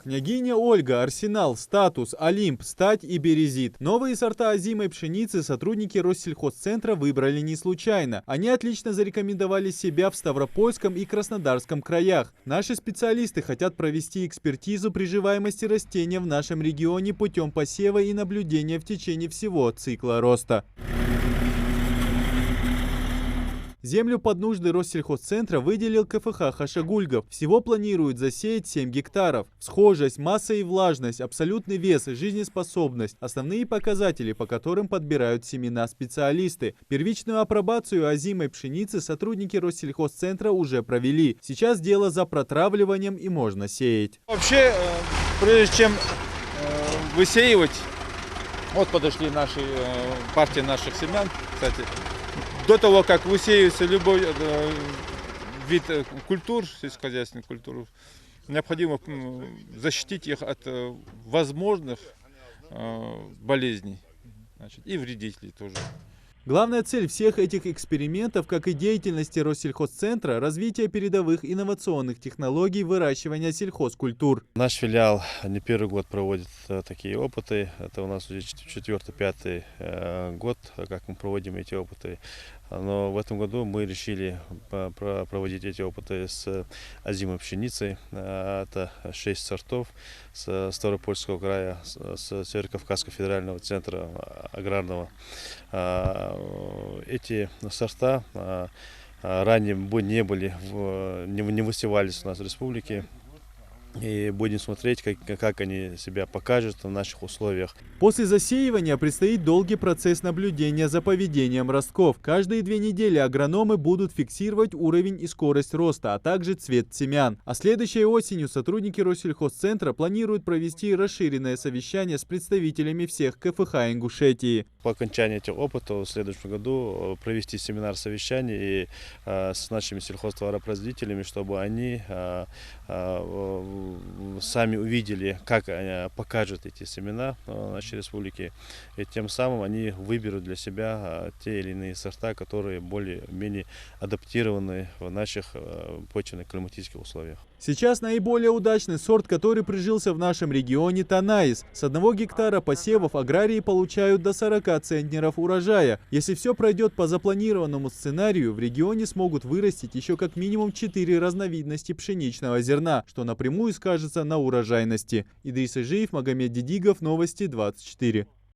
Княгиня Ольга, Арсенал, Статус, Олимп, Стать и Березит. Новые сорта озимой пшеницы сотрудники Россельхозцентра выбрали не случайно. Они отлично зарекомендовали себя в Ставропольском и Краснодарском краях. Наши специалисты хотят провести экспертизу приживаемости растения в нашем регионе путем посева и наблюдения в течение всего цикла роста. Землю под нужды Россельхозцентра выделил КФХ Хашагульгов. Всего планируют засеять 7 гектаров. Схожесть, масса и влажность, абсолютный вес, жизнеспособность – основные показатели, по которым подбирают семена специалисты. Первичную апробацию озимой пшеницы сотрудники Россельхозцентра уже провели. Сейчас дело за протравливанием и можно сеять. Вообще, прежде чем высеивать, вот подошли наши партии наших семян, кстати. До того, как высеивается любой вид культур, сельскохозяйственных культур, необходимо защитить их от возможных болезней, и вредителей тоже. Главная цель всех этих экспериментов, как и деятельности Россельхозцентра, развитие передовых инновационных технологий выращивания сельхозкультур. Наш филиал не первый год проводит такие опыты. Это у нас уже 4-5 год, как мы проводим эти опыты. Но в этом году мы решили проводить эти опыты с озимой пшеницей. Это 6 сортов с Ставропольского края, с Северо-Кавказского федерального центра аграрного. Эти сорта ранее не высевались у нас в республике. И будем смотреть, как они себя покажут в наших условиях. После засеивания предстоит долгий процесс наблюдения за поведением ростков. Каждые 2 недели агрономы будут фиксировать уровень и скорость роста, а также цвет семян. А следующей осенью сотрудники Россельхозцентра планируют провести расширенное совещание с представителями всех КФХ Ингушетии. По окончании этих опытов в следующем году провести семинар совещаний с нашими сельхозтоваропроизводителями, чтобы они сами увидели, как покажут эти семена в нашей республике, и тем самым они выберут для себя те или иные сорта, которые более-менее адаптированы в наших почвенно-климатических условиях. Сейчас наиболее удачный сорт, который прижился в нашем регионе – Танаис. С 1 гектара посевов аграрии получают до 40 центнеров урожая. Если все пройдет по запланированному сценарию, в регионе смогут вырастить еще как минимум 4 разновидности пшеничного зерна, что напрямую скажется на урожайности. Идрис Ижиев, Магомед Дидигов, Новости 24.